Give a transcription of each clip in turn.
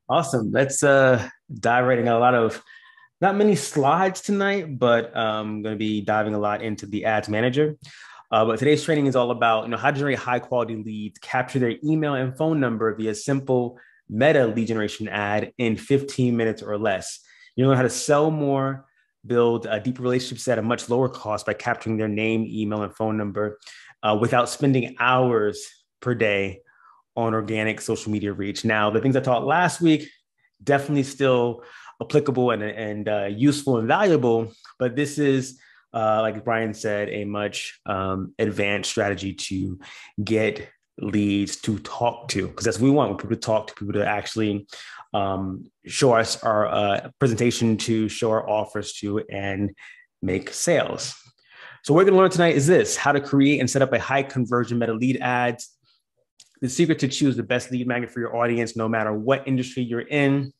Awesome. Let's dive right in. A lot of not many slides tonight, but I'm going to be diving a lot into the ads manager. But today's training is all about how to generate high quality leads, capture their email and phone number via simple meta lead generation ad in 15 minutes or less. You learn how to sell more, build deeper relationships at a much lower cost by capturing their name, email, and phone number without spending hours per day on organic social media reach. Now, the things I taught last week definitely still applicable and useful and valuable, but this is, like Brian said, a much advanced strategy to get leads to talk to, because that's what we want people to talk to, people to actually show us our presentation to, show our offers to, and make sales. So what we're going to learn tonight is this: how to create and set up a high conversion meta lead ads, the secret to choose the best lead magnet for your audience, no matter what industry you're in,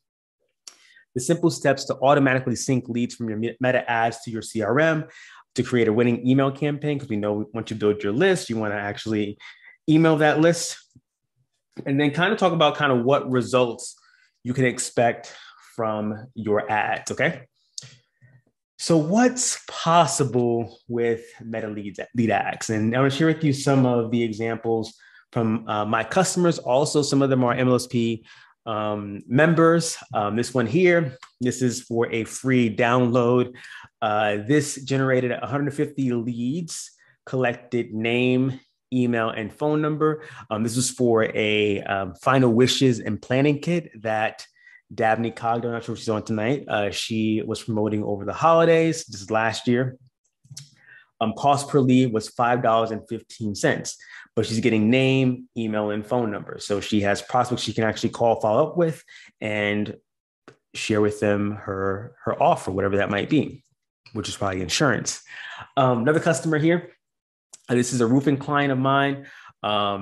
the simple steps to automatically sync leads from your meta ads to your CRM to create a winning email campaign. Because we know once you build your list, you want to actually email that list. And then kind of talk about kind of what results you can expect from your ads. Okay. So what's possible with meta lead ads? And I want to share with you some of the examples from my customers. Also, some of them are MLSP members. This one here, this is for a free download. This generated 150 leads, collected name, email, and phone number. This was for a final wishes and planning kit that Dabney Cogdo, I'm not sure if she's on tonight, she was promoting over the holidays, this is last year. Cost per lead was $5.15, but she's getting name, email, and phone number. So she has prospects she can actually call, follow up with, and share with them her offer, whatever that might be, which is probably insurance. Another customer here. This is a roofing client of mine.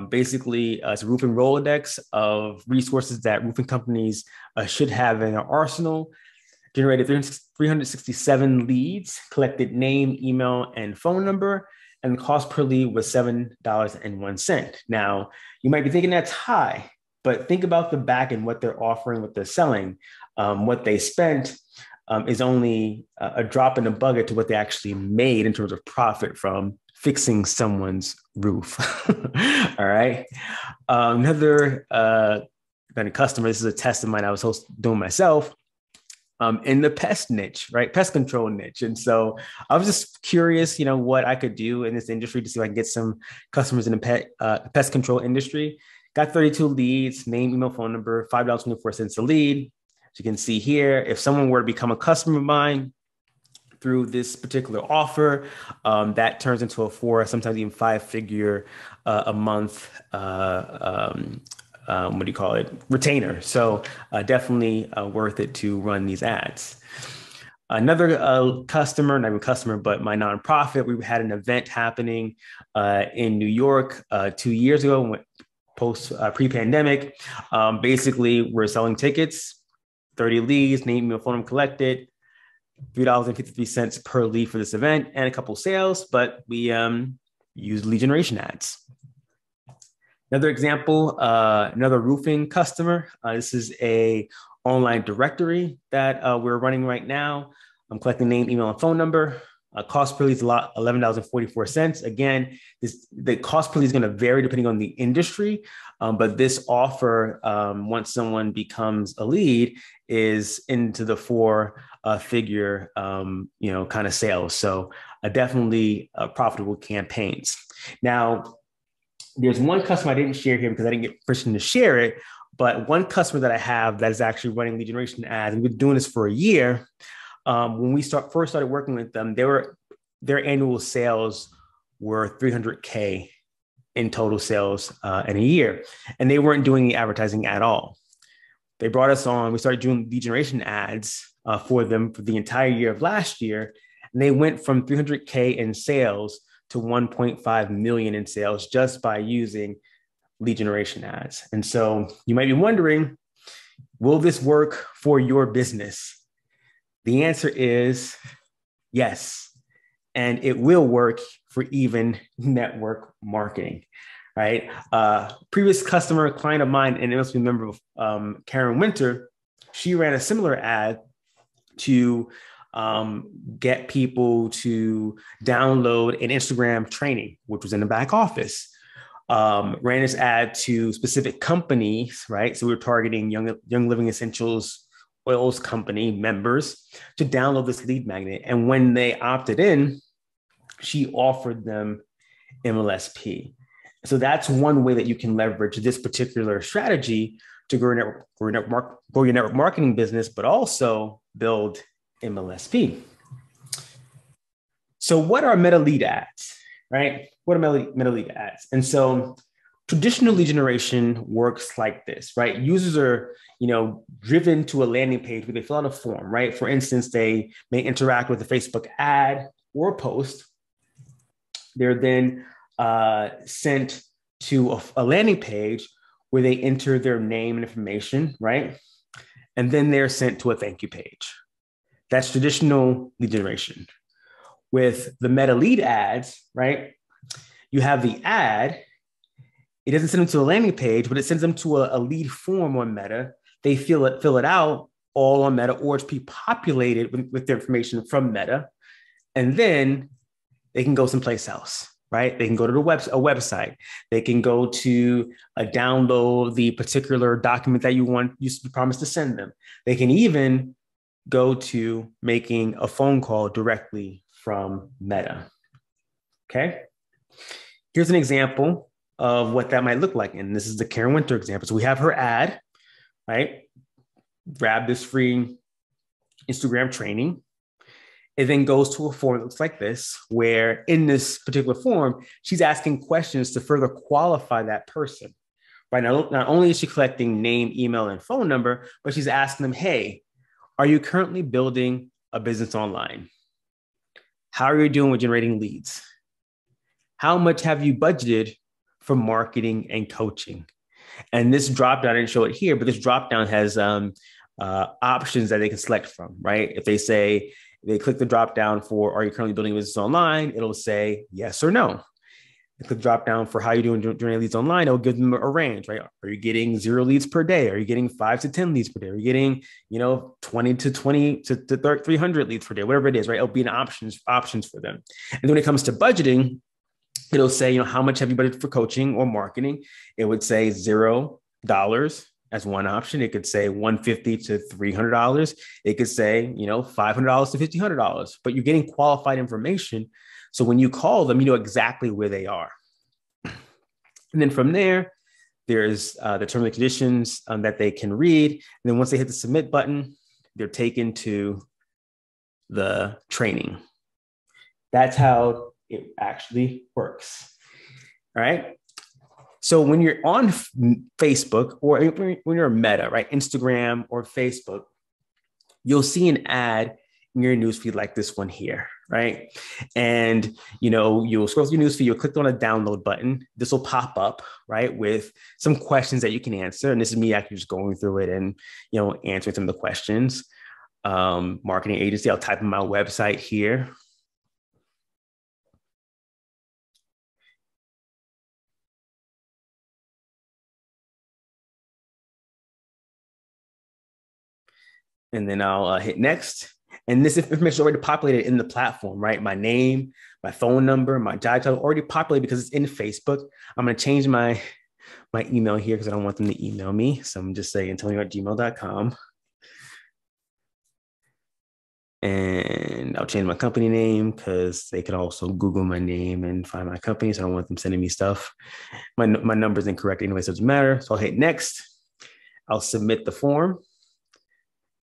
Basically, it's a roofing Rolodex of resources that roofing companies should have in their arsenal. Generated 367 leads, collected name, email, and phone number, and the cost per lead was $7.01. Now, you might be thinking that's high, but think about the back and what they're offering, what they're selling. What they spent is only a drop in the bucket to what they actually made in terms of profit from fixing someone's roof. All right. Another customer, this is a test of mine I was doing myself. In the pest niche, right? Pest control niche. And so I was just curious, what I could do in this industry to see if I can get some customers in the pest control industry. Got 32 leads, name, email, phone number, $5.24 a lead. As you can see here, if someone were to become a customer of mine through this particular offer, that turns into a 4, sometimes even 5-figure a month retainer. So definitely worth it to run these ads. Another customer, not even customer, but my nonprofit, we had an event happening in New York 2 years ago, pre-pandemic. Basically, we're selling tickets, 30 leads, name, email, phone number collected, $3.53 per lead for this event, and a couple sales, but we use lead generation ads. Another example, another roofing customer. This is a online directory that we're running right now. I'm collecting name, email, and phone number. Cost per lead is $11.44. Again, the cost per lead is going to vary depending on the industry, but this offer, once someone becomes a lead, is into the 4-figure, kind of sales. So definitely profitable campaigns. Now, there's one customer I didn't share here because I didn't get permission to share it, but one customer that I have that is actually running lead generation ads, and we've been doing this for a year. When we first started working with them, their annual sales were $300K in total sales in a year, and they weren't doing the advertising at all. They brought us on. We started doing lead generation ads for them for the entire year of last year, and they went from $300K in sales to 1.5 million in sales just by using lead generation ads. And so you might be wondering, will this work for your business? The answer is yes. And it will work for even network marketing, right? Previous customer, client of mine, and it must be a member of Karen Winter, she ran a similar ad to get people to download an Instagram training, which was in the back office. Ran this ad to specific companies, right? So we were targeting Young Living Essentials Oils Company members to download this lead magnet. And when they opted in, she offered them MLSP. So that's one way that you can leverage this particular strategy to grow your network marketing business, but also build MLSP. So what are meta lead ads, right? What are meta lead ads? And so traditional lead generation works like this, right? Users are, driven to a landing page where they fill out a form, right? For instance, they may interact with a Facebook ad or a post. They're then sent to a landing page where they enter their name and information, right? And then they're sent to a thank you page. That's traditional lead generation. With the meta lead ads, right? You have the ad. It doesn't send them to a landing page, but it sends them to a lead form on Meta. They fill it out all on Meta, or it's pre-populated with their information from Meta. And then they can go someplace else, right? They can go to a website. They can go to download the particular document that you promised to send them. They can even go to making a phone call directly from Meta. Okay. Here's an example of what that might look like. And this is the Karen Winter example. So we have her ad, right? Grab this free Instagram training. It then goes to a form that looks like this, where in this particular form, she's asking questions to further qualify that person. Right now, not only is she collecting name, email, and phone number, but she's asking them, hey, are you currently building a business online? How are you doing with generating leads? How much have you budgeted for marketing and coaching? And this dropdown, I didn't show it here, but this dropdown has options that they can select from, right? If they click the dropdown for, are you currently building a business online? It'll say yes or no. They click drop down for how you're doing generating leads online. It'll give them a range, right? Are you getting 0 leads per day? Are you getting 5 to 10 leads per day? Are you getting, 20 to 300 leads per day? Whatever it is, right? It'll be an options for them. And then when it comes to budgeting, it'll say, how much have you budgeted for coaching or marketing? It would say $0 as one option. It could say $150 to $300. It could say, $500 to $1,500, but you're getting qualified information. So when you call them, you know exactly where they are. And then from there, there's the terms and conditions that they can read. And then once they hit the submit button, they're taken to the training. That's how it actually works. All right. So when you're on Facebook or when you're Meta, right, Instagram or Facebook, you'll see an ad in your newsfeed like this one here, right? And, you'll scroll through your newsfeed, you'll click on a download button. This will pop up, right, with some questions that you can answer. And this is me actually just going through it and, answering some of the questions. Marketing agency, I'll type in my website here. And then I'll hit next. And this information is already populated in the platform, right? My name, my phone number, my job title already populated because it's in Facebook. I'm going to change my email here because I don't want them to email me. So I'm just saying antonio@gmail.com. And I'll change my company name because they can also Google my name and find my company. So I don't want them sending me stuff. My number is incorrect anyway, so it doesn't matter. So I'll hit next. I'll submit the form.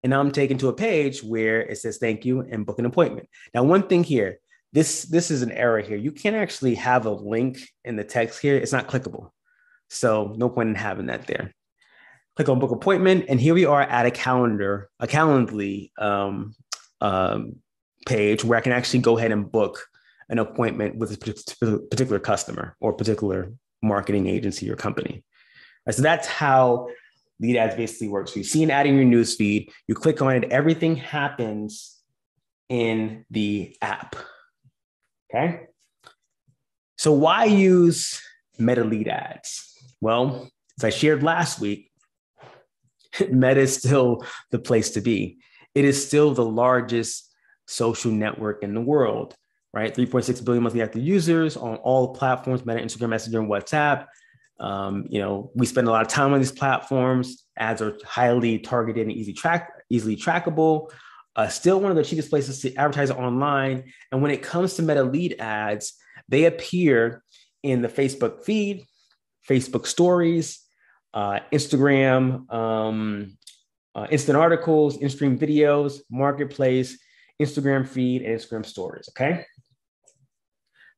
And now I'm taken to a page where it says thank you and book an appointment. Now, one thing here, this is an error here. You can't actually have a link in the text here. It's not clickable. So no point in having that there. Click on book appointment. And here we are at a Calendly page where I can actually go ahead and book an appointment with a particular customer or particular marketing agency or company. Right, so that's how lead ads basically works. So you see an ad in your newsfeed, you click on it, everything happens in the app. Okay. So why use meta lead ads? Well, as I shared last week, Meta is still the place to be. It is still the largest social network in the world, right? 3.6 billion monthly active users on all platforms, Meta, Instagram, Messenger, and WhatsApp. We spend a lot of time on these platforms. Ads are highly targeted and easily trackable. Still one of the cheapest places to advertise online. And when it comes to Meta lead ads, they appear in the Facebook feed, Facebook stories, Instagram, instant articles, in-stream videos, marketplace, Instagram feed, and Instagram stories. Okay.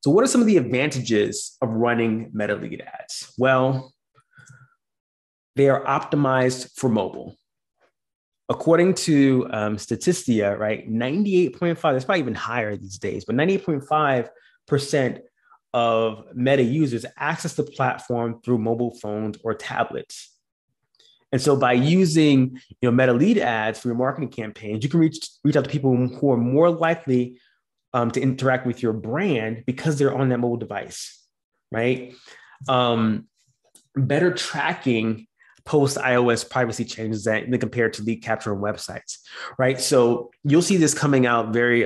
So what are some of the advantages of running Meta lead ads? Well, they are optimized for mobile. According to Statistia, right, 98.5, that's probably even higher these days, but 98.5% of Meta users access the platform through mobile phones or tablets. And so by using Meta lead ads for your marketing campaigns, you can reach out to people who are more likely to interact with your brand because they're on that mobile device, right? Better tracking post iOS privacy changes than compared to lead capture on websites, right? So you'll see this coming out very,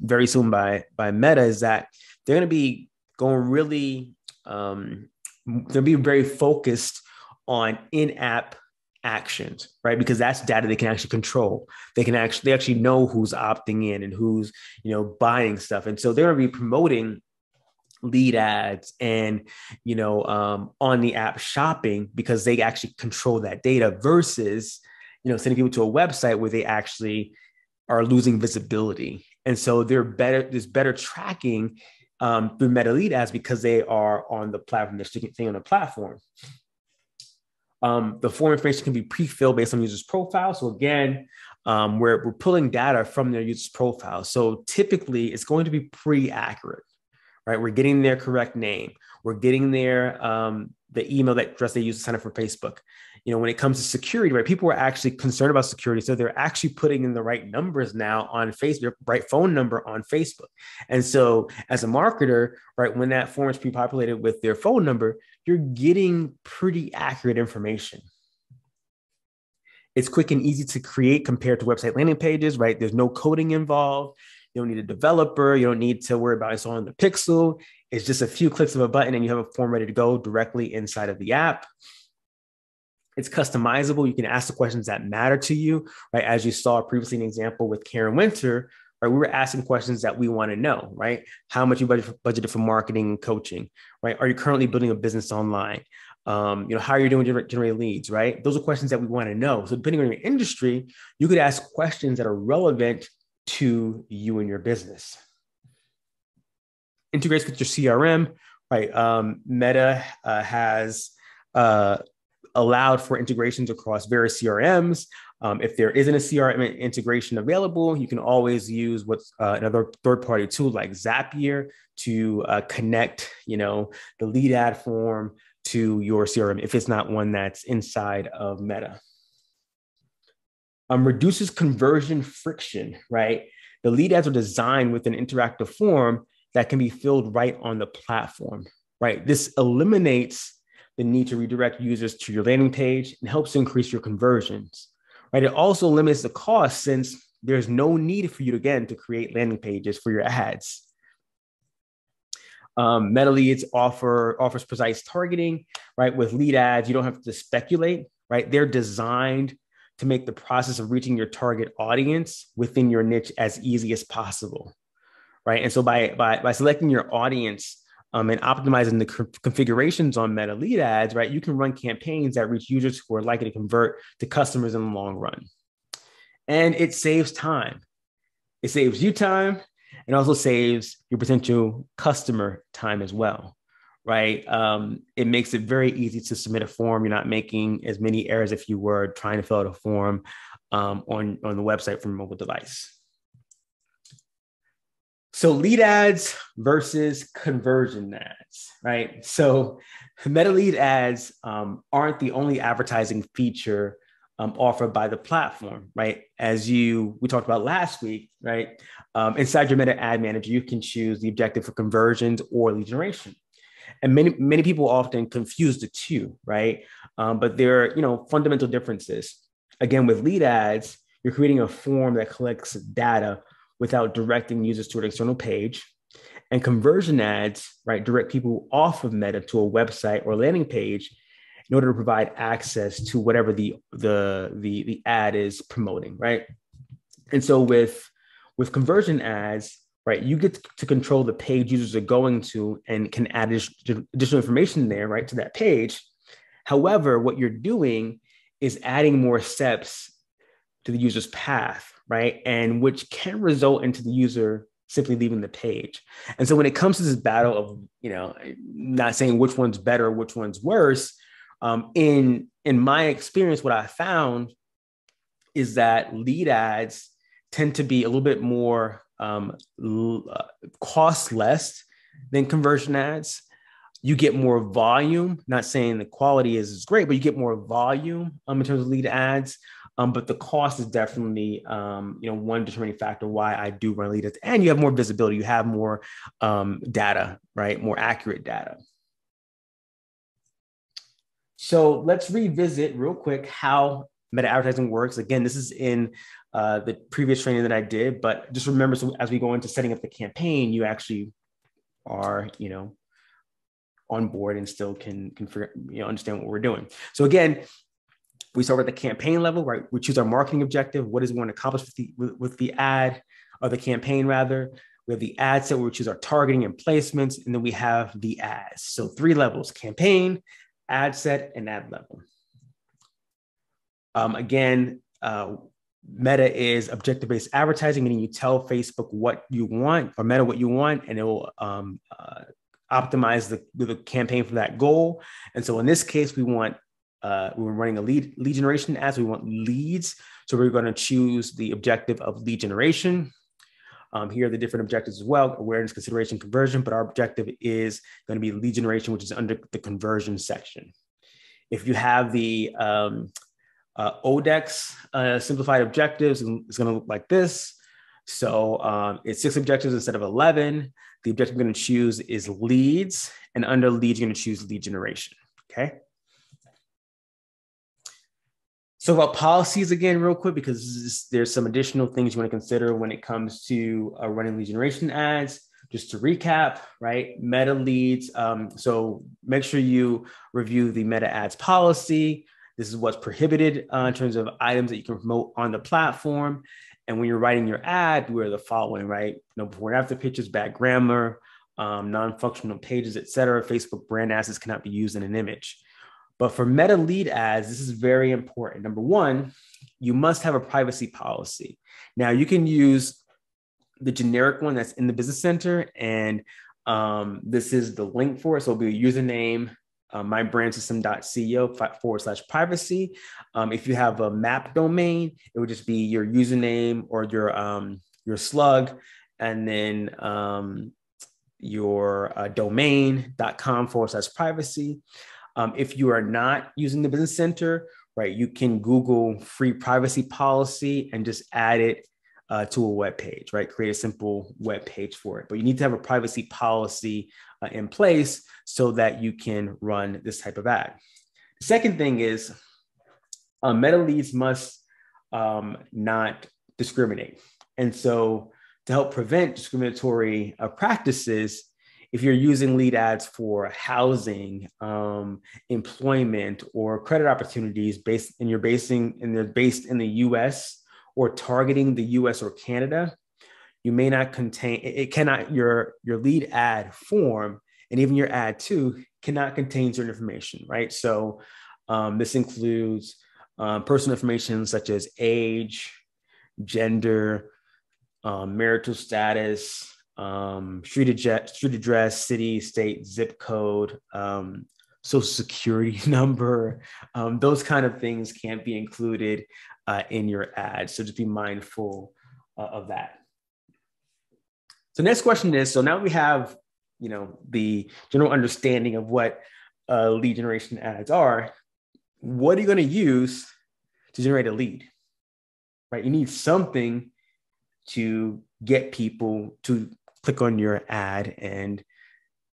very soon by Meta, is that they're going to be going really, they'll be very focused on in-app actions, right? Because that's data they can actually control. They actually know who's opting in and who's, buying stuff. And so they're going to be promoting lead ads and, on the app shopping because they actually control that data versus, sending people to a website where they actually are losing visibility. And so there's better tracking through Meta lead ads because they are on the platform, they're staying on the platform. The form information can be pre-filled based on user's profile. So again, we're pulling data from their user's profile. So typically it's going to be pretty accurate, right? We're getting their correct name. We're getting their the email address they use to sign up for Facebook. When it comes to security, right? People are actually concerned about security. So they're actually putting in the right numbers now on Facebook, right phone number on Facebook. And so as a marketer, right, when that form is pre-populated with their phone number, you're getting pretty accurate information. It's quick and easy to create compared to website landing pages, right? There's no coding involved. You don't need a developer. You don't need to worry about installing the pixel. It's just a few clicks of a button and you have a form ready to go directly inside of the app. It's customizable. You can ask the questions that matter to you, right? As you saw previously, an example with Karen Winter, right? We were asking questions that we want to know, right? How much you budgeted for marketing and coaching, right? Are you currently building a business online? How are you doing generating leads, right? Those are questions that we want to know. So depending on your industry, you could ask questions that are relevant to you and your business. Integrates with your CRM, right? Meta has allowed for integrations across various CRMs. If there isn't a CRM integration available, you can always use what's another third-party tool like Zapier to connect, the lead ad form to your CRM if it's not one that's inside of Meta. Reduces conversion friction, right? The lead ads are designed with an interactive form that can be filled right on the platform, right? This eliminates the need to redirect users to your landing page and helps to increase your conversions, right? It also limits the cost since there's no need for you to, again, to create landing pages for your ads. Meta leads offers precise targeting, right? With lead ads, you don't have to speculate, right? They're designed to make the process of reaching your target audience within your niche as easy as possible, right? And so by selecting your audience and optimizing the configurations on Meta lead ads, right, you can run campaigns that reach users who are likely to convert to customers in the long run. And it saves time. It saves you time and also saves your potential customer time as well, right? It makes it very easy to submit a form. You're not making as many errors if you were trying to fill out a form on the website from a mobile device. So lead ads versus conversion ads, right? So Meta lead ads aren't the only advertising feature offered by the platform, right? As we talked about last week, right? Inside your Meta Ad Manager, you can choose the objective for conversions or lead generation. And many people often confuse the two, right? But there are, fundamental differences. Again, with lead ads, you're creating a form that collects data without directing users to an external page. And conversion ads, right, direct people off of Meta to a website or landing page in order to provide access to whatever the ad is promoting, right? And so with conversion ads, right, you get to control the page users are going to and can add additional information there, right, to that page. However, what you're doing is adding more steps to the user's path, right? And which can result into the user simply leaving the page. And so when it comes to this battle of, not saying which one's better, which one's worse, in my experience, what I found is that lead ads tend to be a little bit more cost less than conversion ads. You get more volume, not saying the quality is great, but you get more volume in terms of lead ads. But the cost is definitely, one determining factor why I do run lead ads. And you have more visibility. You have more data, right? More accurate data. So let's revisit real quick how meta advertising works. Again, this is in the previous training that I did, but just remember, so as we go into setting up the campaign, you actually are, on board and still can understand what we're doing. So again, we start with the campaign level, right? We choose our marketing objective. What is we want to accomplish with the ad or the campaign rather? We have the ad set where we choose our targeting and placements, and then we have the ads. So 3 levels: campaign, ad set, and ad level. Again, Meta is objective-based advertising, meaning you tell Facebook what you want, or Meta what you want, and it will optimize the campaign for that goal. And so in this case, we want we're running a lead generation ad, so we want leads. So we're going to choose the objective of lead generation. Here are the different objectives as well: awareness, consideration, conversion. But our objective is going to be lead generation, which is under the conversion section. If you have the ODEX simplified objectives, it's going to look like this. So it's 6 objectives instead of 11. The objective I'm going to choose is leads, and under leads, you're going to choose lead generation. Okay. So about policies again, real quick, because there's some additional things you want to consider when it comes to running lead generation ads. Just to recap, right? Meta leads. So make sure you review the Meta ads policy. This is what's prohibited in terms of items that you can promote on the platform. And when you're writing your ad, we're the following, right? No before and after pictures, bad grammar, non-functional pages, etc. Facebook brand assets cannot be used in an image. But for Meta lead ads, this is very important. Number one, you must have a privacy policy. Now you can use the generic one that's in the business center, and this is the link for it. So it'll be a username, mybrandsystem.co/privacy. If you have a map domain, it would just be your username or your slug, and then your domain.com/privacy. If you are not using the business center, right, you can Google free privacy policy and just add it to a web page, right? Create a simple web page for it. But you need to have a privacy policy in place so that you can run this type of ad. The second thing is Meta leads must not discriminate. And so to help prevent discriminatory practices, if you're using lead ads for housing, employment, or credit opportunities they're based in the US or targeting the US or Canada, you may not contain, it cannot, your lead ad form and even your ad too cannot contain certain information, right? So this includes personal information such as age, gender, marital status, street address, city, state, zip code, social security number. Those kind of things can't be included in your ad. So just be mindful of that. So next question is, so now we have, the general understanding of what lead generation ads are. What are you going to use to generate a lead, right? You need something to get people to click on your ad and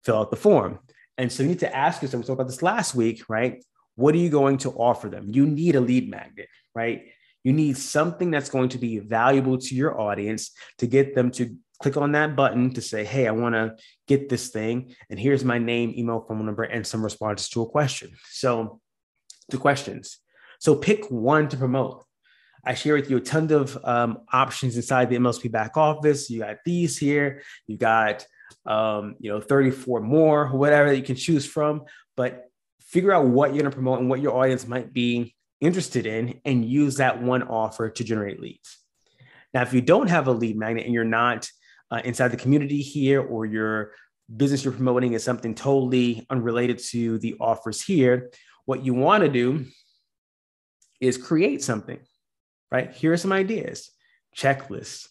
fill out the form. And so you need to ask yourself, we talked about this last week, right? What are you going to offer them? You need a lead magnet, right? You need something that's going to be valuable to your audience to get them to click on that button to say, hey, I want to get this thing. And here's my name, email, phone number, and some responses to a question. So the questions. So pick one to promote. I share with you a ton of options inside the MLSP back office. You got these here. You got 34 more, whatever that you can choose from. But figure out what you're going to promote and what your audience might be interested in, and use that one offer to generate leads. Now, if you don't have a lead magnet and you're not inside the community here, or your business you're promoting is something totally unrelated to the offers here, what you want to do is create something, right? Here are some ideas: checklists,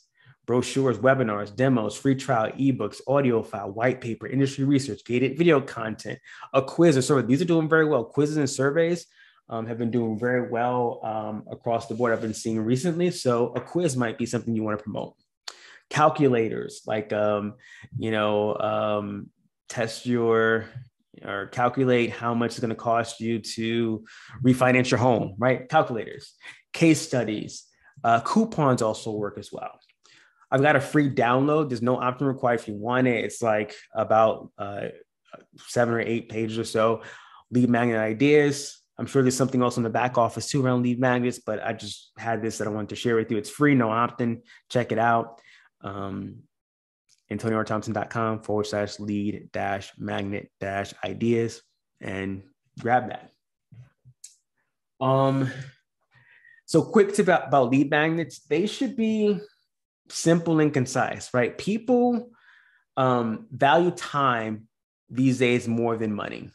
brochures, webinars, demos, free trial, ebooks, audio file, white paper, industry research, gated video content, a quiz or survey. These are doing very well. Quizzes and surveys have been doing very well across the board. I've been seeing recently. So a quiz might be something you want to promote. Calculators, like, test your or calculate how much it's going to cost you to refinance your home, right? Calculators, case studies, coupons also work as well. I've got a free download. There's no option required if you want it. It's like about 7 or 8 pages or so. Lead magnet ideas. I'm sure there's something else in the back office too around lead magnets, but I just had this that I wanted to share with you. It's free, no opt-in. Check it out. AntonioRThompson.com/lead-magnet-ideas and grab that. So quick tip about lead magnets. They should be simple and concise, right? People value time these days more than money.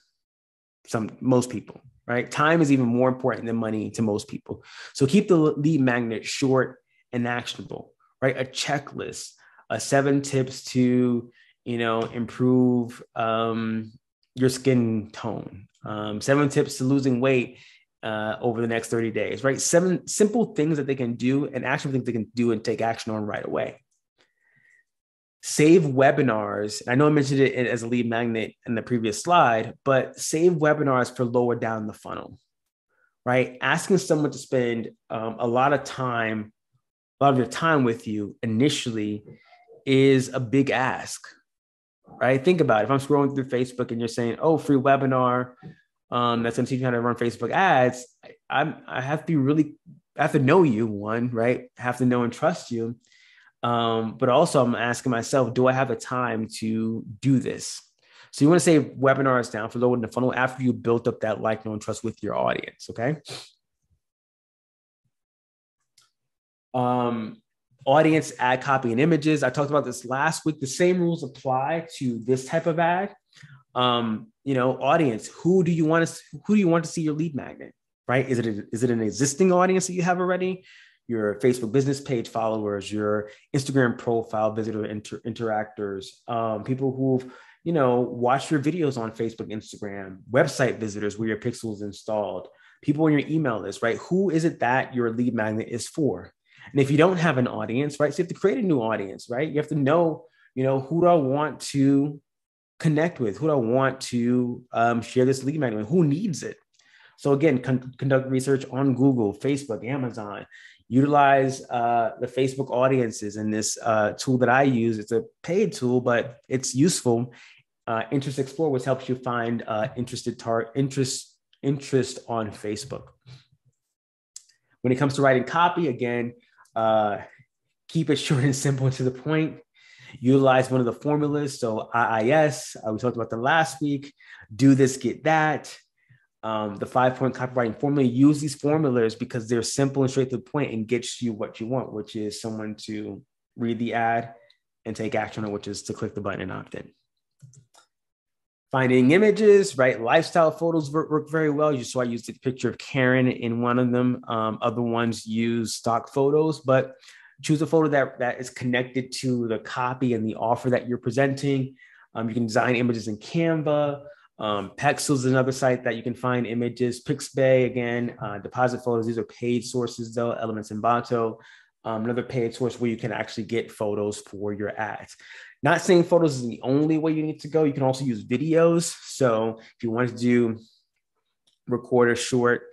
Most people, right? Time is even more important than money to most people. So keep the lead magnet short and actionable, right? A checklist, 7 tips to, improve your skin tone, 7 tips to losing weight over the next 30 days, right? 7 simple things that they can do and actionable things they can do and take action on right away. Save webinars. I know I mentioned it as a lead magnet in the previous slide, but save webinars for lower down the funnel, right? Asking someone to spend a lot of their time with you initially is a big ask, right? Think about it. If I'm scrolling through Facebook and you're saying, oh, free webinar, that's going to teach you how to run Facebook ads, I have to know you, one, right? I have to know and trust you. But also I'm asking myself, do I have the time to do this? So you want to save webinars down for lower in the funnel after you built up that like, know, and trust with your audience, okay? Audience, ad copy, and images. I talked about this last week. The same rules apply to this type of ad. Audience, who do you want to see your lead magnet, right? Is it an existing audience that you have already? Your Facebook business page followers, your Instagram profile visitor interactors, people who've, watched your videos on Facebook, Instagram, website visitors where your pixel is installed, people on your email list, right? Who is it that your lead magnet is for? And if you don't have an audience, right? So you have to create a new audience, right? You have to know, who do I want to connect with? Who do I want to share this lead magnet with? Who needs it? So again, conduct research on Google, Facebook, Amazon. Utilize the Facebook audiences in this tool that I use. It's a paid tool, but it's useful. Interest Explorer, which helps you find interest on Facebook. When it comes to writing copy, again, keep it short and simple and to the point. Utilize one of the formulas. So IIS, we talked about them last week. Do this, get that. The 5-point copywriting formula. Use these formulas because they're simple and straight to the point and gets you what you want, which is someone to read the ad and take action on it, which is to click the button and opt in. Finding images, right? Lifestyle photos work very well. You saw I used a picture of Karen in one of them. Other ones use stock photos, but choose a photo that is connected to the copy and the offer that you're presenting. You can design images in Canva. Pexels is another site that you can find images. Pixabay, again, deposit photos. These are paid sources though. Elements and Bato, another paid source where you can actually get photos for your ads. Not saying photos is the only way you need to go. You can also use videos. So if you wanted to record a short,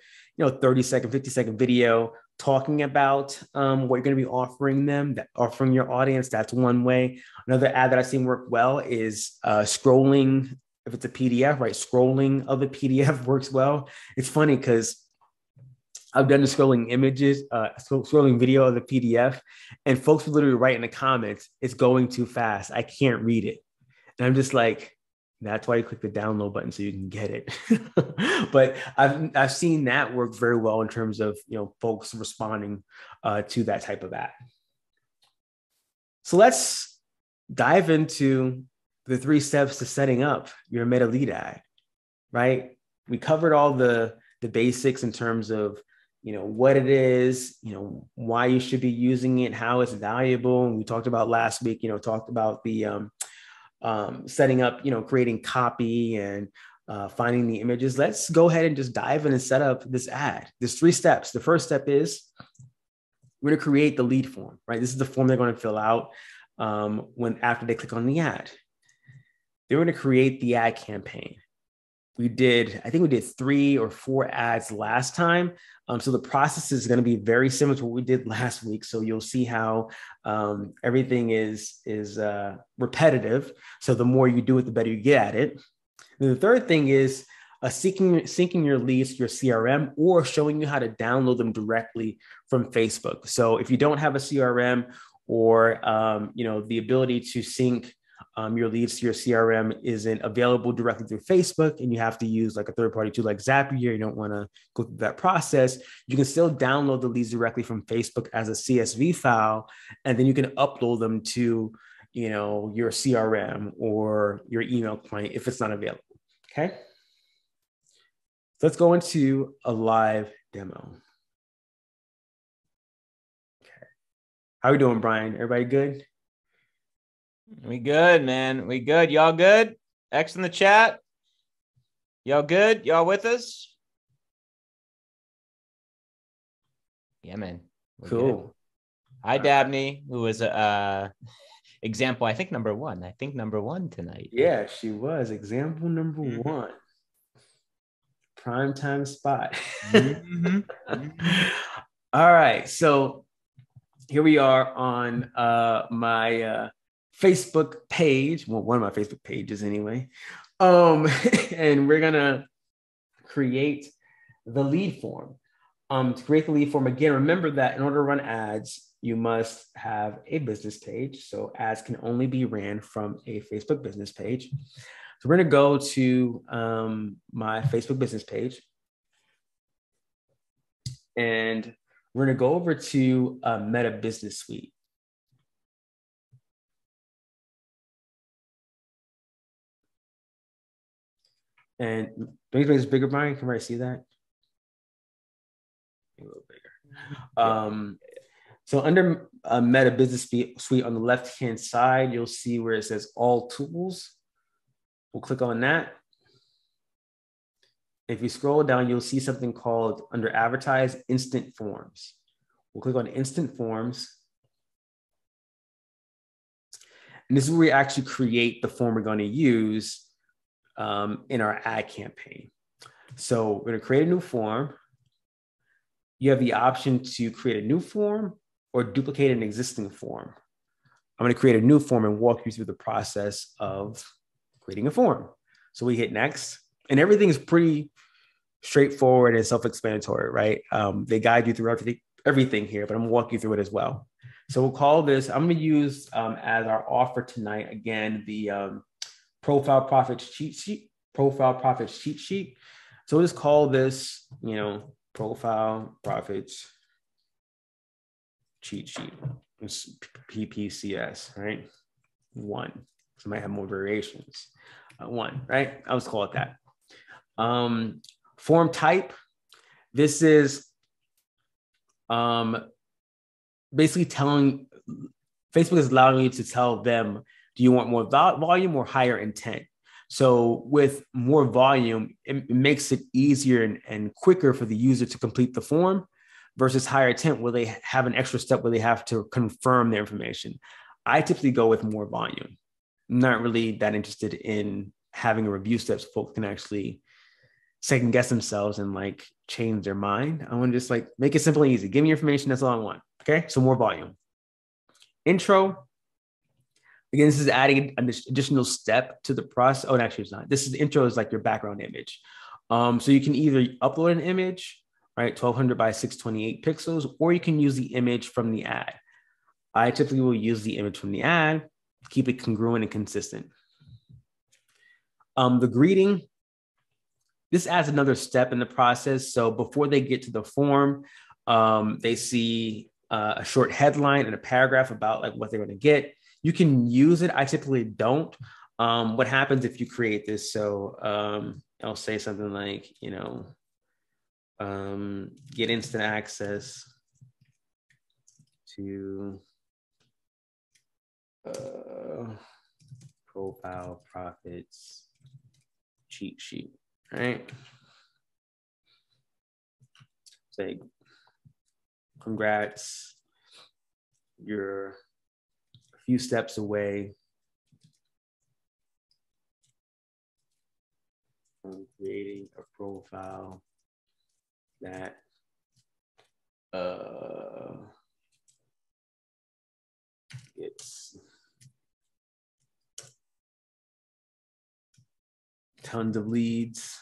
30-second, 50-second video, talking about what you're going to be offering them, offering your audience. That's one way. Another ad that I've seen work well is scrolling. If it's a PDF, right? Scrolling of the PDF works well. It's funny because I've done the scrolling images, scrolling video of the PDF, and folks will literally write in the comments, "It's going too fast. I can't read it." And I'm just like, that's why you click the download button so you can get it. But I've seen that work very well in terms of folks responding to that type of ad. So let's dive into the 3 steps to setting up your meta lead ad. Right? We covered all the basics in terms of what it is, why you should be using it, how it's valuable. And we talked about last week, talked about the setting up, creating copy and finding the images. Let's go ahead and just dive in and set up this ad. There's 3 steps. The first step is we're going to create the lead form, right? This is the form they're going to fill out after they click on the ad. They're going to create the ad campaign. I think we did 3 or 4 ads last time. So the process is going to be very similar to what we did last week. So you'll see how everything is repetitive. So the more you do it, the better you get at it. And the third thing is syncing your leads to your CRM or showing you how to download them directly from Facebook. So if you don't have a CRM or the ability to sync your leads to your CRM isn't available directly through Facebook, and you have to use like a third-party tool like Zapier, you don't want to go through that process, you can still download the leads directly from Facebook as a CSV file, and then you can upload them to your CRM or your email client if it's not available. Okay. So let's go into a live demo. Okay. How are we doing, Brian? Everybody good? We good, man. We good. Y'all good? X in the chat. Y'all good? Y'all with us? Yeah, man. We're cool. Good. Hi, Dabney, who was example, I think number 1. Number 1 tonight. Yeah, she was example number 1. Primetime spot. All right. So here we are on my Facebook page. Well, one of my Facebook pages anyway. And we're going to create the lead form. To create the lead form, again, remember that in order to run ads, you must have a business page. So ads can only be ran from a Facebook business page. So we're going to go to my Facebook business page. And we're going to go over to Meta Business Suite. And don't you make this bigger, Brian? Can I see that? A little bigger. So under Meta Business Suite on the left-hand side, you'll see where it says All Tools. We'll click on that. If you scroll down, you'll see something called under Advertise Instant Forms. We'll click on Instant Forms. And this is where we actually create the form we're going to use in our ad campaign. So we're going to create a new form. You have the option to create a new form or duplicate an existing form. I'm going to create a new form and walk you through the process of creating a form. So we hit next, and everything is pretty straightforward and self-explanatory, right? They guide you through everything here, but I'm going to walk you through it as well. So we'll call this, I'm going to use as our offer tonight, again, the Profile Profits cheat sheet. So we'll just call this, Profile Profits cheat sheet. It's PPCS, right? 1. So it might have more variations. 1, right? I'll just call it that. Form type. This is basically Facebook is allowing you to tell them, do you want more volume or higher intent? So with more volume, it makes it easier and quicker for the user to complete the form versus higher intent where they have an extra step where they have to confirm their information. I typically go with more volume. I'm not really that interested in having a review step so folks can actually second guess themselves and like change their mind. I want to just like make it simple and easy. Give me your information. That's all I want. Okay. So more volume. Intro. Again, this is adding an additional step to the process. Oh, actually, it's not. This is intro is like your background image. So you can either upload an image, right, 1200 by 628 pixels, or you can use the image from the ad. I typically will use the image from the ad, keep it congruent and consistent. The greeting, this adds another step in the process. So before they get to the form, they see a short headline and a paragraph about like what they're going to get. You can use it. I typically don't. What happens if you create this? So I'll say something like, get instant access to profile profits cheat sheet, right? Say, congrats, you're a few steps away from creating a profile that gets tons of leads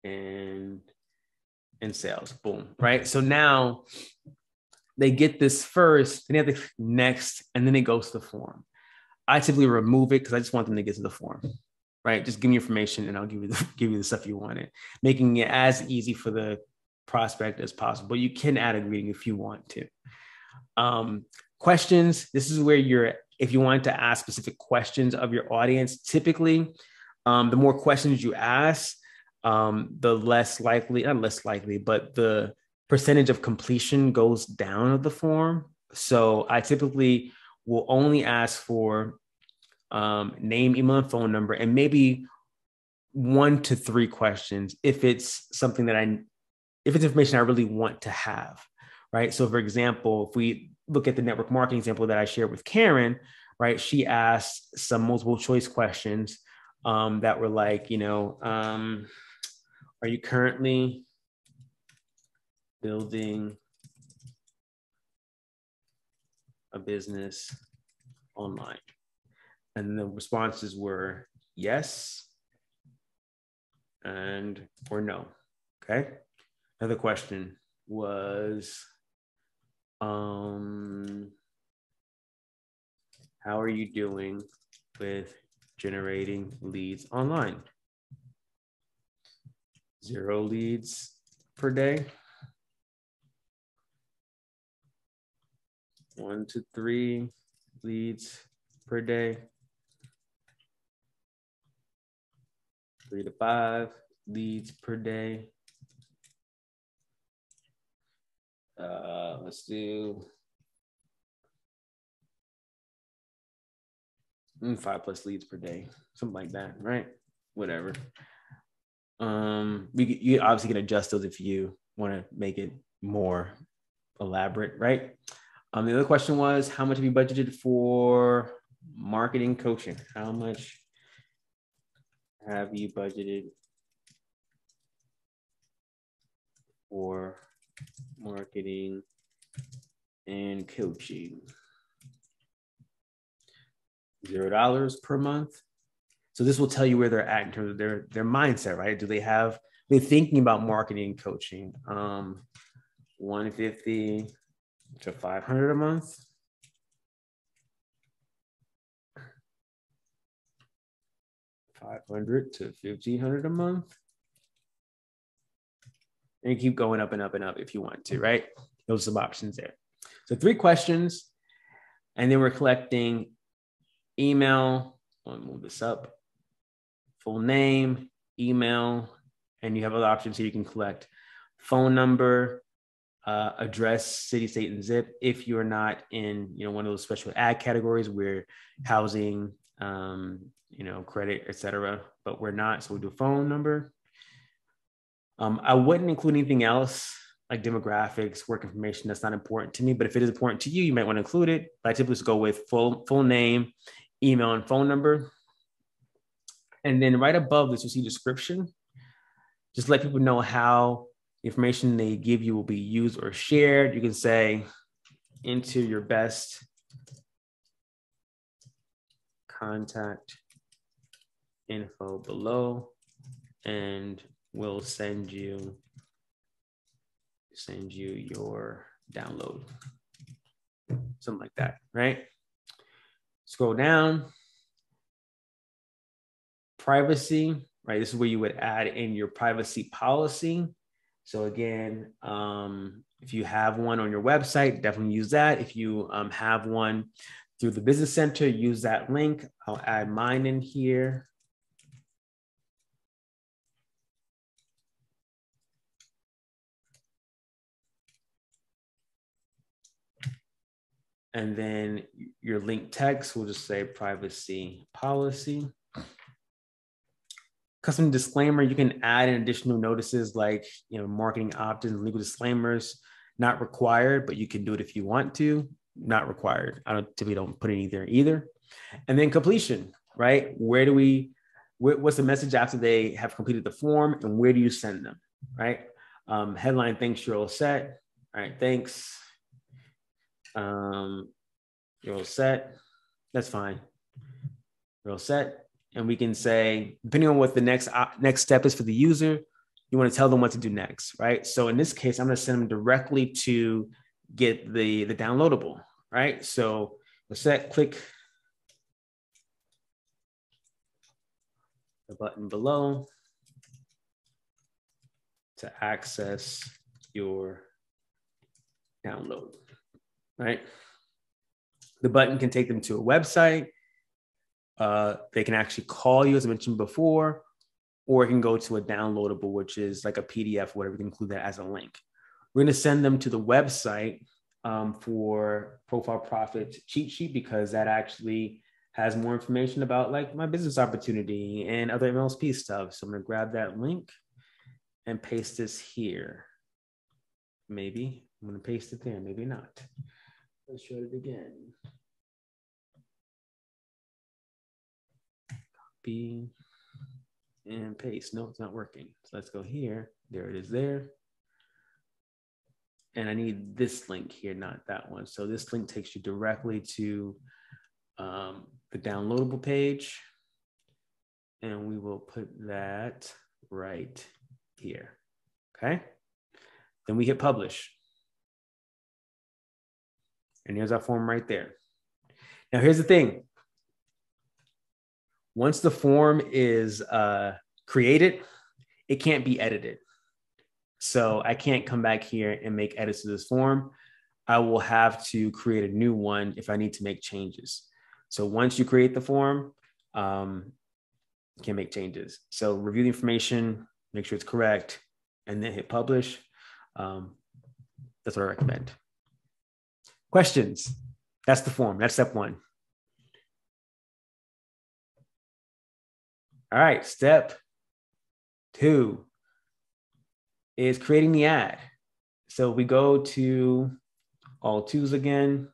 and sales. Boom. Right. So now they get this first, then they have to click next, and then it goes to the form. I typically remove it because I just want them to get to the form. Right. Just give me information and I'll give you the stuff you wanted, making it as easy for the prospect as possible. But you can add a greeting if you want to. Questions. This is where if you want to ask specific questions of your audience, typically, the more questions you ask, the not less likely, but the percentage of completion goes down of the form. So I typically will only ask for name, email, and phone number, and maybe 1 to 3 questions if it's something if it's information I really want to have, right? So for example, if we look at the network marketing example that I shared with Karen, right? She asked some multiple choice questions that were like, are you currently building a business online? And the responses were yes and or no. Okay. Another question was, how are you doing with generating leads online? 0 leads per day. 1 to 3 leads per day. 3 to 5 leads per day. Let's do 5+ leads per day, something like that, right? Whatever. You obviously can adjust those if you want to make it more elaborate, right? The other question was, how much have you budgeted for marketing coaching? How much have you budgeted for marketing and coaching? $0 per month. So this will tell you where they're at in terms of their mindset, right? They're thinking about marketing and coaching. 150 to 500 a month. 500 to 1,500 a month. And you keep going up and up and up if you want to, right? Those are some options there. So 3 questions, and then we're collecting email. I'll move this up. Full name, email, and you have other options here. You can collect phone number, address, city, state, and zip. If you're not in, one of those special ad categories where housing, credit, etc. But we're not, so we'll do phone number. I wouldn't include anything else like demographics, work information. That's not important to me, but if it is important to you, you might want to include it. But I typically just go with full name, email, and phone number. And then right above this, you'll see description. Just let people know how the information they give you will be used or shared. You can say, enter your best contact info below, and we'll send you your download. Something like that, right? Scroll down. Privacy, right? This is where you would add in your privacy policy. So again, if you have one on your website, definitely use that. If you have one through the business center, use that link. I'll add mine in here. And then your link text will just say privacy policy. Custom disclaimer, you can add in additional notices like, marketing opt-ins, legal disclaimers, not required, but you can do it if you want to, not required. I typically don't put any there either. And then completion, right? What's the message after they have completed the form, and where do you send them, right? Headline, thanks, you're all set. All right, thanks. You're all set. That's fine. You're all set. And we can say, depending on what the next step is for the user, you want to tell them what to do next, right? So in this case, I'm going to send them directly to get the downloadable, right? So we're set, click the button below to access your download, right? The button can take them to a website. They can actually call you, as I mentioned before, or it can go to a downloadable, which is like a PDF, whatever, you can include that as a link. We're going to send them to the website for Profile Profit cheat sheet, because that actually has more information about like my business opportunity and other MLSP stuff. So I'm going to grab that link and paste this here. Maybe I'm going to paste it there, maybe not. Let's show it again. Copy and paste. No, it's not working. So let's go here. There it is there. And I need this link here, not that one. So this link takes you directly to the downloadable page. And we will put that right here. Okay. Then we hit publish. And here's our form right there. Now, here's the thing. Once the form is created, it can't be edited. So I can't come back here and make edits to this form. I will have to create a new one if I need to make changes. So once you create the form, you can make changes. So review the information, make sure it's correct, and then hit publish. That's what I recommend. Questions? That's the form. That's step one. All right, step two is creating the ad. So we go to all tools again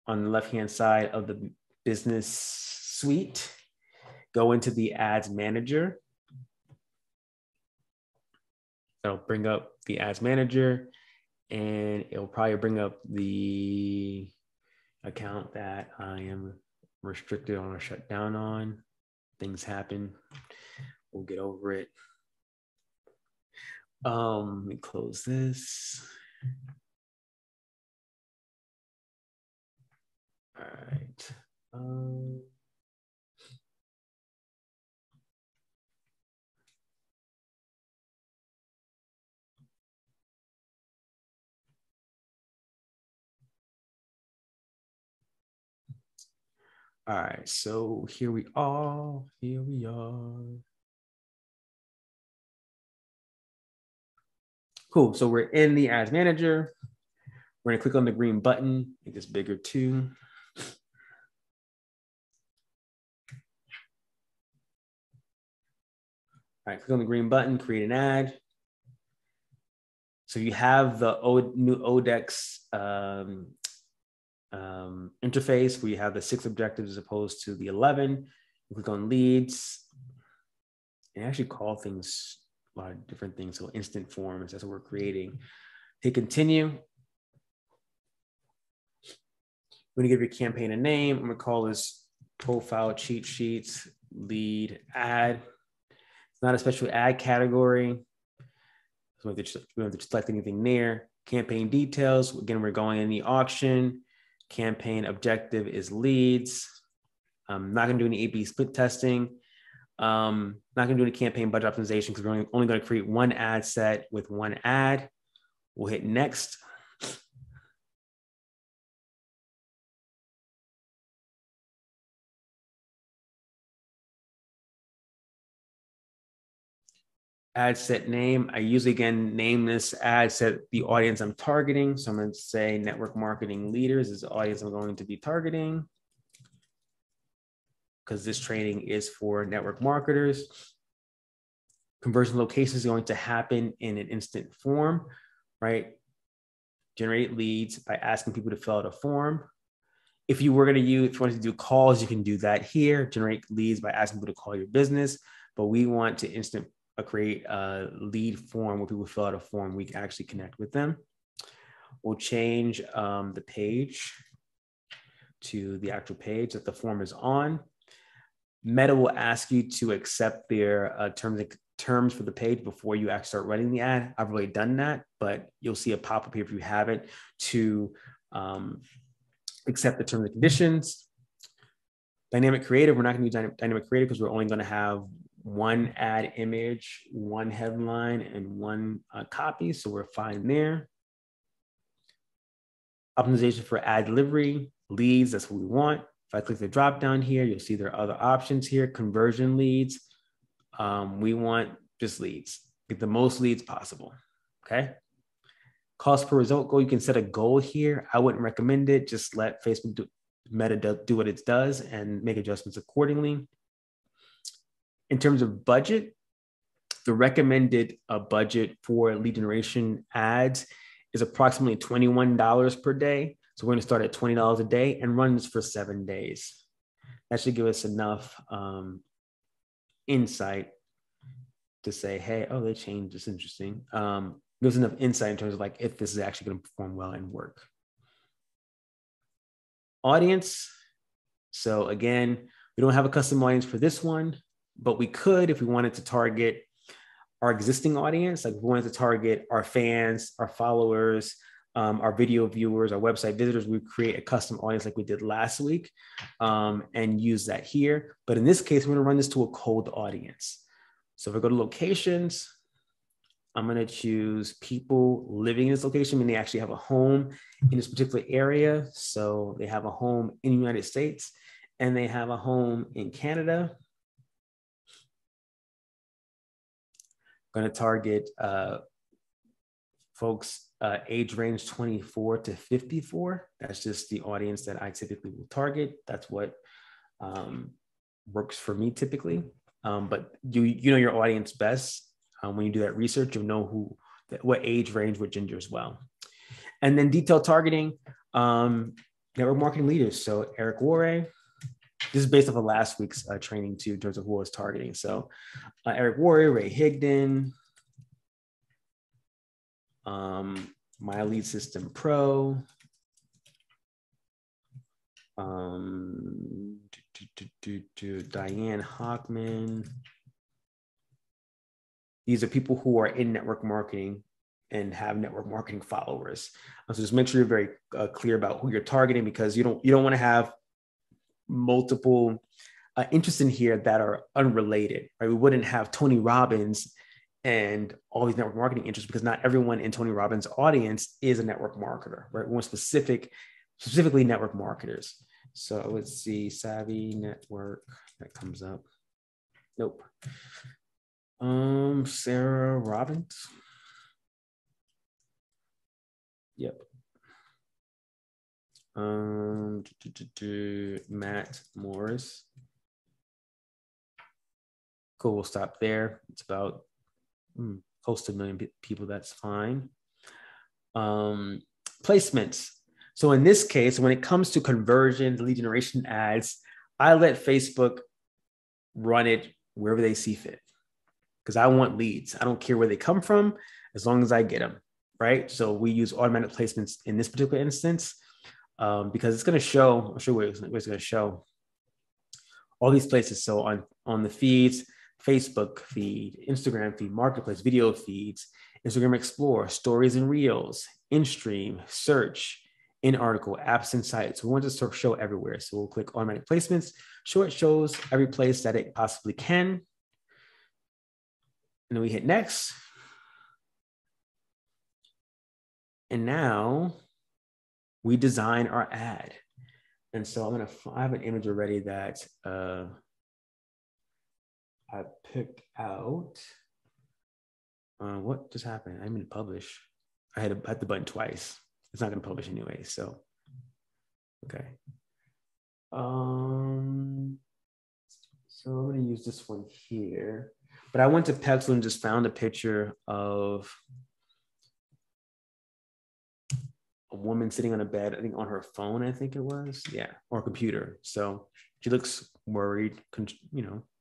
on the left-hand side of the business suite, go into the ads manager. It'll bring up the ads manager, and it'll probably bring up the account that I am restricted on or shut down on. Things happen. We'll get over it. Let me close this. All right. All right, so here we are. Here we are. Cool. So we're in the ads manager. We're going to click on the green button, make this bigger too. All right, click on the green button, create an ad. So you have the new ODEX interface where you have the 6 objectives as opposed to the 11. You click on leads, and actually call things a lot of different things. So instant forms, that's what we're creating. Hit continue. We're gonna give your campaign a name. I'm gonna call this profile cheat sheets lead ad. It's not a special ad category. So we don't have to select anything there. Campaign details. Again, we're going in the auction. Campaign objective is leads. I'm not gonna do any A/B split testing. Not gonna do any campaign budget optimization because we're only gonna create one ad set with one ad. We'll hit next. Ad set name. I usually, again, name this ad set the audience I'm targeting. So I'm going to say network marketing leaders is the audience I'm going to be targeting, because this training is for network marketers. Conversion location is going to happen in an instant form, right? Generate leads by asking people to fill out a form. If you wanted to do calls, you can do that here. Generate leads by asking people to call your business. But we want to create a lead form where people fill out a form. We can actually connect with them. We'll change the page to the actual page that the form is on. Meta will ask you to accept their terms for the page before you actually start running the ad. I've already done that, but you'll see a pop-up here if you haven't to accept the terms and conditions. Dynamic creative, we're not going to use dynamic creative because we're only going to have one ad image, one headline, and one copy. So we're fine there. Optimization for ad delivery, leads, that's what we want. If I click the drop down here, you'll see there are other options here. Conversion leads. We want just leads. Get the most leads possible, okay? Cost per result goal, you can set a goal here. I wouldn't recommend it. Just let Facebook Meta do what it does and make adjustments accordingly. In terms of budget, the recommended budget for lead generation ads is approximately $21 per day. So we're going to start at $20 a day and run this for 7 days. That should give us enough insight to say, hey, oh, they changed. It's interesting. Gives enough insight in terms of like if this is actually going to perform well and work. Audience. So again, we don't have a custom audience for this one, but we could if we wanted to target our existing audience. Like if we wanted to target our fans, our followers, our video viewers, our website visitors, we create a custom audience like we did last week and use that here. But in this case, we're going to run this to a cold audience. So if I go to locations, I'm going to choose people living in this location, meaning they actually have a home in this particular area. So they have a home in the United States and they have a home in Canada. I'm going to target folks age range 24 to 54. That's just the audience that I typically will target. That's what works for me typically. But you know your audience best. When you do that research, you'll know what age range, what gender as well. And then detailed targeting, network marketing leaders. So Eric Warre, this is based off of last week's training too, in terms of who I was targeting. So Eric Warre, Ray Higdon, My Lead System Pro, Diane Hockman. These are people who are in network marketing and have network marketing followers. So just make sure you're very clear about who you're targeting, because you don't want to have multiple interests in here that are unrelated, right? We wouldn't have Tony Robbins and all these network marketing interests because not everyone in Tony Robbins' audience is a network marketer, right? We want specifically network marketers. So let's see, Savvy Network, that comes up. Nope. Sarah Robbins. Yep. Matt Morris. Cool, we'll stop there. It's about close to 1 million people, that's fine. Placements. So in this case, when it comes to conversions, lead generation ads, I let Facebook run it wherever they see fit. because I want leads. I don't care where they come from as long as I get them, right? So we use automatic placements in this particular instance because it's going to show, I'll show you where it's going to show all these places. So on the feeds, Facebook feed, Instagram feed, marketplace, video feeds, Instagram Explorer, stories and reels, in-stream, search, in article, apps and sites. We want this to show everywhere. So we'll click automatic placements. Show it shows every place that it possibly can. And then we hit next. And now we design our ad. And so I have an image already that I picked out. What just happened? I'm going to publish. I had the button twice. It's not going to publish anyway. So, okay. So I'm going to use this one here. But I went to Pexel and just found a picture of a woman sitting on a bed, I think on her phone, I think it was. Yeah, or computer. So she looks worried,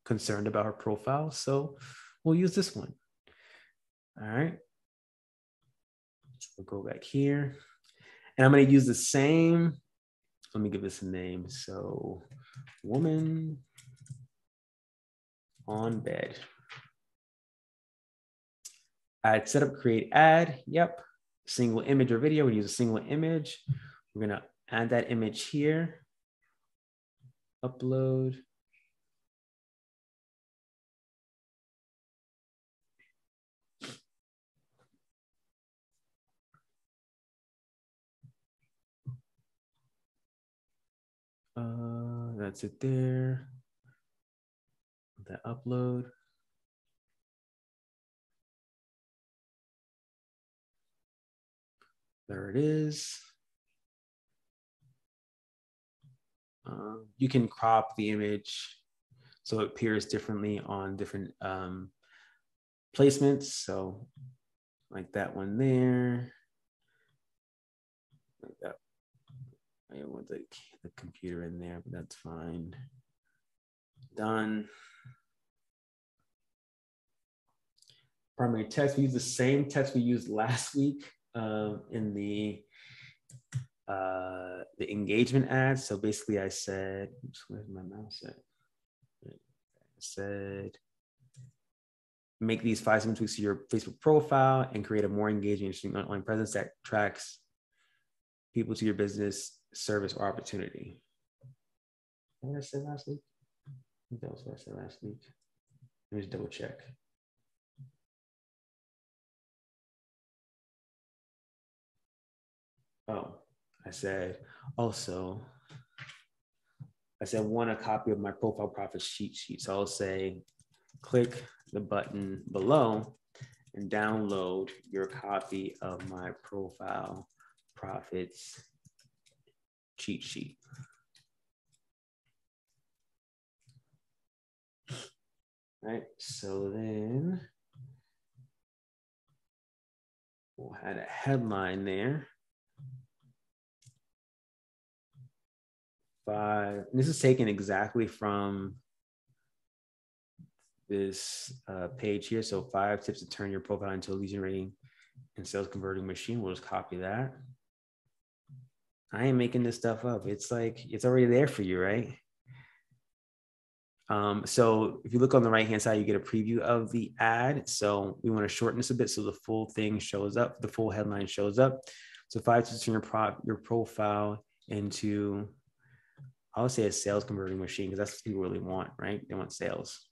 concerned about her profile. So we'll use this one. All right. So we'll go back here. And I'm going to use the same. Let me give this a name. So woman on bed. Add setup, create ad. Yep. Single image or video. We use a single image. We're going to add that image here. Upload. That's it there. That upload. There it is. You can crop the image so it appears differently on different placements. So like that one there. Like that. I want the computer in there, but that's fine. Done. Primary text, we use the same text we used last week in the engagement ads. So basically I said, where's my mouse at? I said, make these 5 simple tweaks to your Facebook profile and create a more engaging, interesting online presence that attracts people to your business, service, or opportunity. What did I say last week? I think that was what I said last week. Let me just double check. Oh, I said also, want a copy of my profile profits cheat sheet. So I'll say, click the button below and download your copy of my profile profits cheat sheet. Right, so then we'll add a headline there. 5, this is taken exactly from this page here. So 5 tips to turn your profile into a lead generating and sales converting machine. We'll just copy that. I ain't making this stuff up. It's like, it's already there for you, right? So if you look on the right-hand side, you get a preview of the ad. So we want to shorten this a bit so the full thing shows up, the full headline shows up. So 5 tips to turn your profile into, I would say, a sales converting machine, because that's what people really want, right? They want sales.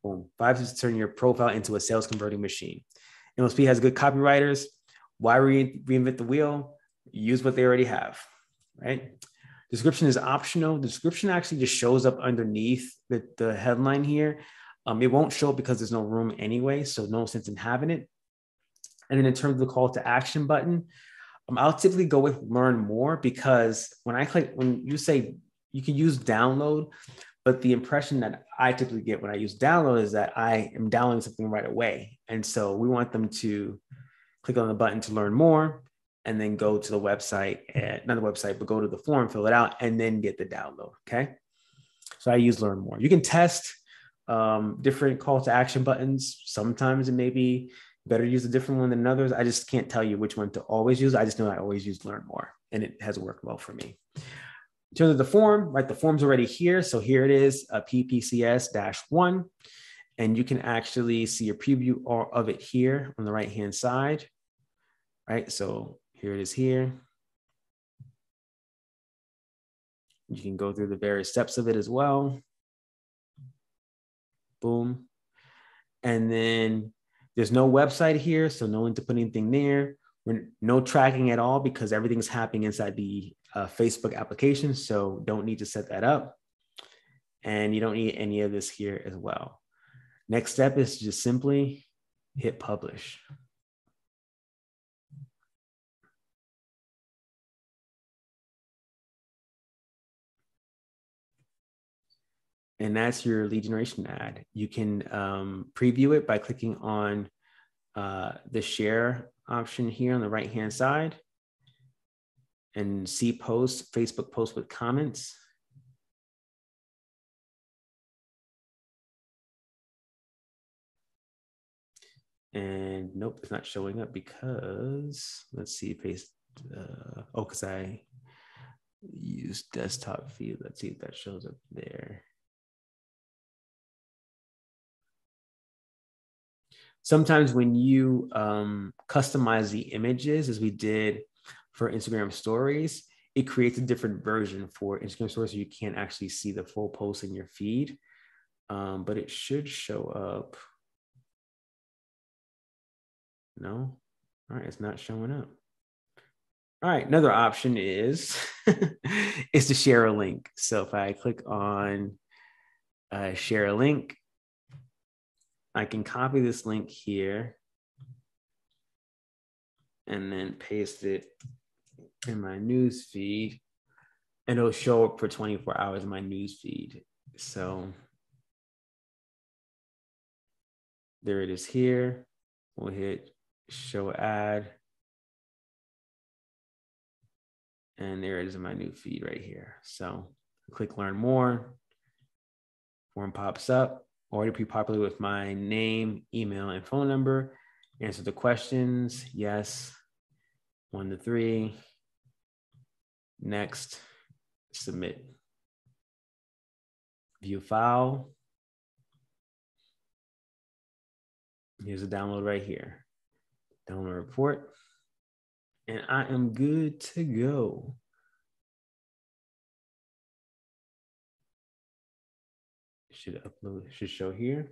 Boom. 5 tips to turn your profile into a sales converting machine. MLSP has good copywriters. Why reinvent the wheel? Use what they already have, right? Description is optional. The description actually just shows up underneath the headline here. It won't show up because there's no room anyway, so no sense in having it. And then in terms of the call to action button, I'll typically go with learn more, because when you say, you can use download, but the impression that I typically get when I use download is that I am downloading something right away. And so we want them to click on the button to learn more, and then go to the website, and not the website, but go to the form, fill it out, and then get the download, okay? So I use learn more. You can test different call to action buttons. Sometimes it may be better to use a different one than others. I just can't tell you which one to always use. I just know I always use Learn More, and it has worked well for me. In terms of the form, right, the form's already here. So here it is, a PPCS-1, and you can actually see a preview of it here on the right-hand side, right? So here it is here. You can go through the various steps of it as well. Boom. And then there's no website here, so no need to put anything there. No tracking at all because everything's happening inside the Facebook application, so don't need to set that up. And you don't need any of this here as well. Next step is just simply hit publish. And that's your lead generation ad. You can preview it by clicking on the share option here on the right-hand side and see posts, Facebook posts with comments. And nope, it's not showing up because, let's see, because I use desktop view. Let's see if that shows up there. Sometimes when you customize the images, as we did for Instagram stories, it creates a different version for Instagram stories, so you can't actually see the full post in your feed, but it should show up. No, all right, it's not showing up. All right, another option is is to share a link. So if I click on share a link, I can copy this link here and then paste it in my news feed, and it'll show up for 24 hours in my news feed. So there it is here. We'll hit show ad. And there it is in my new feed right here. So click learn more. Form pops up, already pre-populated with my name, email, and phone number. Answer the questions. Yes. 1 to 3. Next. Submit. View file. Here's a download right here. Download report. And I am good to go. Should upload, should show here.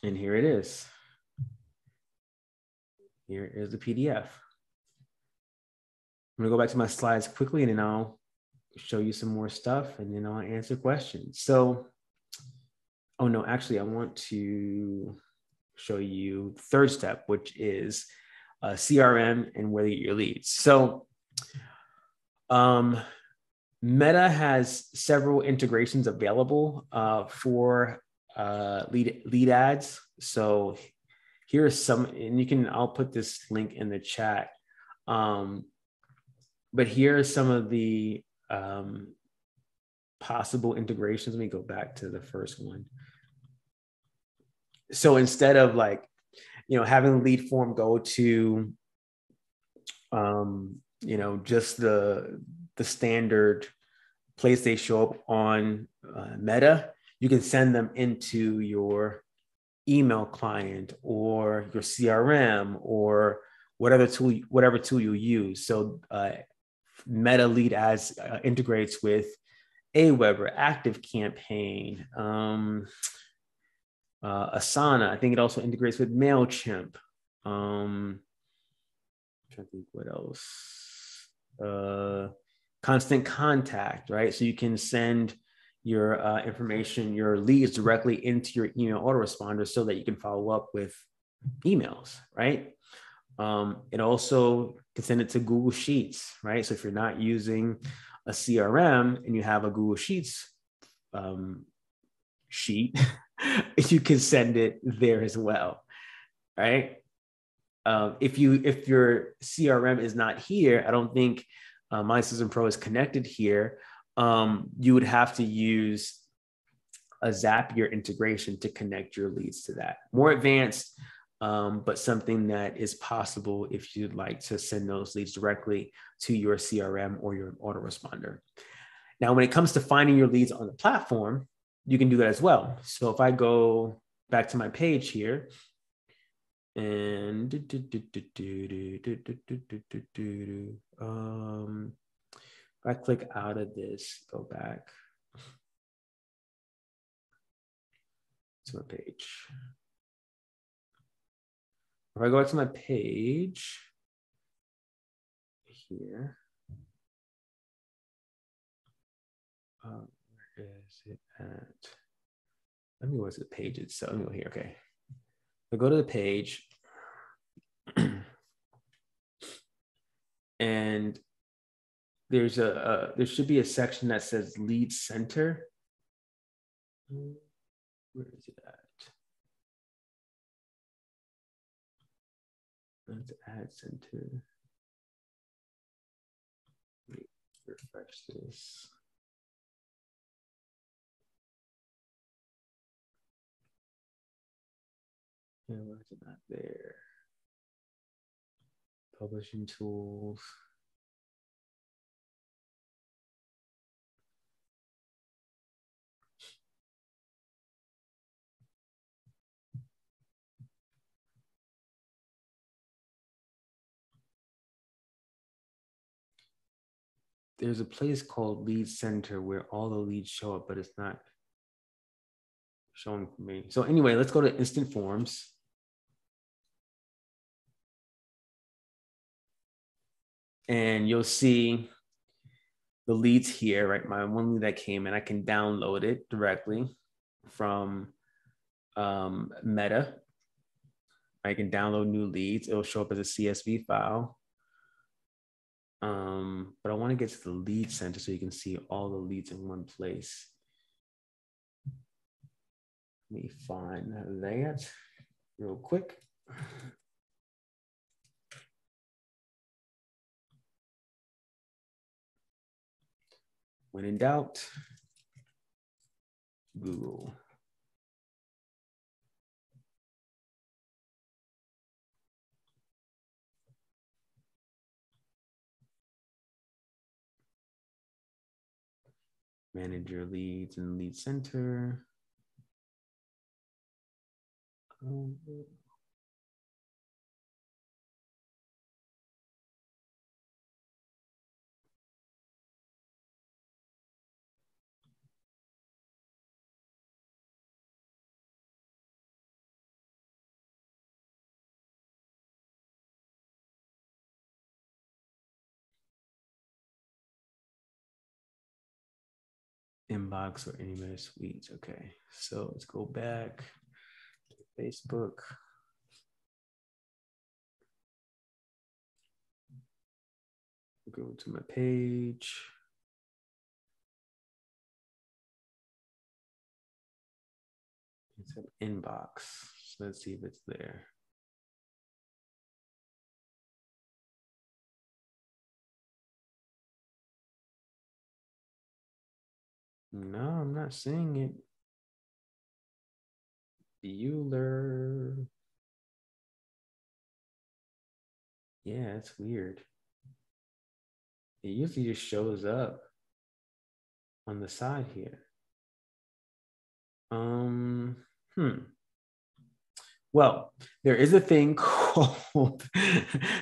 And here it is. Here is the PDF. I'm gonna go back to my slides quickly and then I'll show you some more stuff and then I'll answer questions. So, oh no, actually I want to show you the third step, which is CRM and where you get your leads. So Meta has several integrations available for lead ads. So here are some, and I'll put this link in the chat. But here are some of the possible integrations. Let me go back to the first one. So instead of having the lead form go to, just the standard place they show up on Meta, you can send them into your email client or your CRM or whatever tool you use. So Meta Lead Ads integrates with Aweber, Active Campaign, Asana. I think it also integrates with MailChimp. I'm trying to think what else. Constant Contact, right? So you can send your information, your leads directly into your email autoresponder so that you can follow up with emails, right? It also can send it to Google Sheets, right? So if you're not using a CRM and you have a Google Sheets sheet, you can send it there as well, right? if your CRM is not here, I don't think My System Pro is connected here. You would have to use a Zapier integration to connect your leads to that. More advanced, but something that is possible if you'd like to send those leads directly to your CRM or your autoresponder. Now, when it comes to finding your leads on the platform, you can do that as well. So if I go back to my page here and if I click out of this, go back to my page. If I go to my page here, where is it at? Let me go to the page itself. Let me go here. Okay. So go to the page and there should be a section that says lead center. Where is it at? Let's add center. Let me refresh this. Yeah, why is it not there? Publishing tools. There's a place called Lead Center where all the leads show up, but it's not showing for me. So anyway, let's go to Instant Forms. And you'll see the leads here, right? My one lead that came in, I can download it directly from Meta. I can download new leads. It'll show up as a CSV file. But I want to get to the lead center so you can see all the leads in one place. Let me find that real quick. When in doubt, Google. Manage your leads in Lead Center. Inbox or any other suites. Okay, so let's go back to Facebook. Go to my page. It's an inbox. So let's see if it's there. No, I'm not seeing it. Bueller. Yeah, it's weird. It usually just shows up on the side here. Well, there is a thing called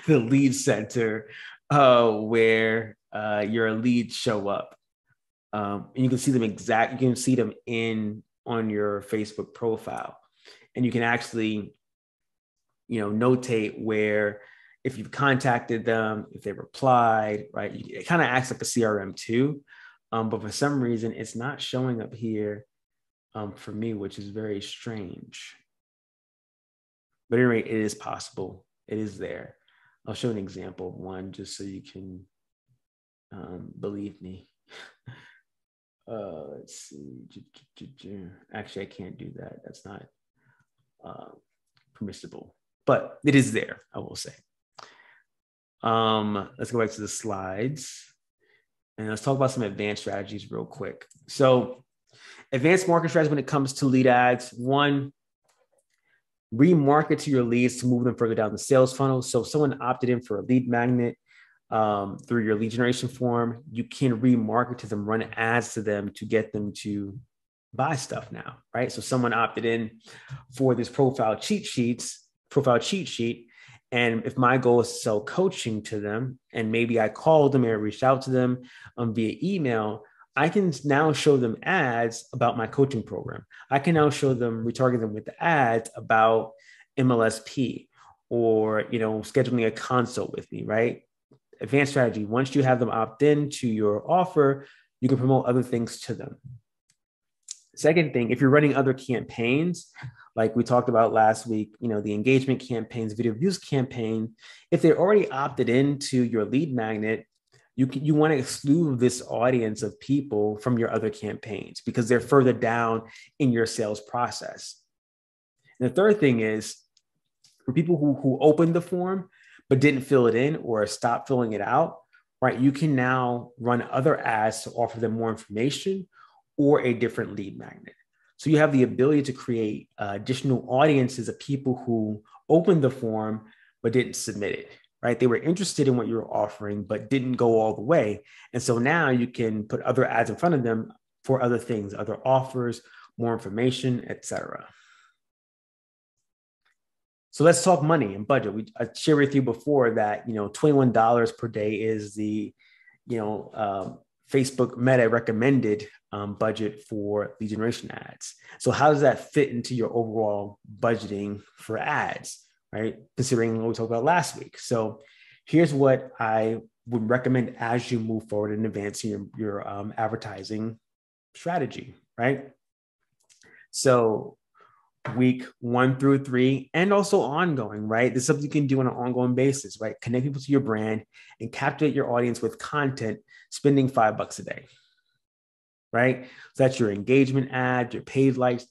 the lead center where your leads show up. And you can see them you can see them on your Facebook profile. And you can actually, notate where if you've contacted them, if they replied, right? It kind of acts like a CRM too. But for some reason, it's not showing up here for me, which is very strange. But anyway, it is possible. It is there. I'll show an example of one just so you can believe me. Let's see. Actually, I can't do that. That's not permissible. but it is there, I will say. Let's go back to the slides and let's talk about some advanced strategies real quick. So advanced marketing strategies when it comes to lead ads. One, remarket to your leads to move them further down the sales funnel. So if someone opted in for a lead magnet through your lead generation form, you can remarket to them, run ads to them to get them to buy stuff now, right? So someone opted in for this profile cheat sheet. And if my goal is to sell coaching to them, and maybe I called them or reached out to them via email, I can now show them ads about my coaching program. I can now show them, retarget them with the ads about MLSP or, scheduling a consult with me, right? Advanced strategy. Once you have them opt in to your offer, you can promote other things to them. Second thing, if you're running other campaigns, like we talked about last week, the engagement campaigns, video views campaign, if they're already opted into your lead magnet, you want to exclude this audience of people from your other campaigns because they're further down in your sales process. And the third thing is for people who opened the form but didn't fill it in or stopped filling it out, right? You can now run other ads to offer them more information or a different lead magnet. So you have the ability to create additional audiences of people who opened the form but didn't submit it, right? They were interested in what you were offering but didn't go all the way. And so now you can put other ads in front of them for other things, other offers, more information, etc. So let's talk money and budget. I shared with you before that, $21 per day is the, Facebook Meta recommended budget for lead generation ads. So how does that fit into your overall budgeting for ads, right? Considering what we talked about last week. So here's what I would recommend as you move forward in advancing your advertising strategy, right? So week 1 through 3, and also ongoing, right? This is something you can do on an ongoing basis, right? Connect people to your brand and captivate your audience with content, spending $5 a day, right? So that's your engagement ad, your page likes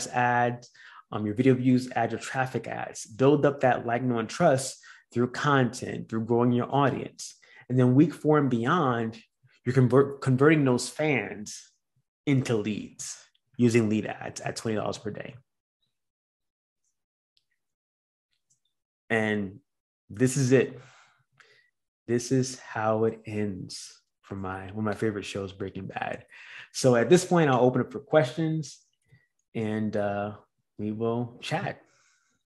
ads, your video views ads, your traffic ads. Build up that like, know, and trust through content, through growing your audience. And then week 4 and beyond, you're converting those fans into leads using lead ads at $20 per day. And this is it. This is how it ends for one of my favorite shows, Breaking Bad. So at this point, I'll open up for questions and we will chat.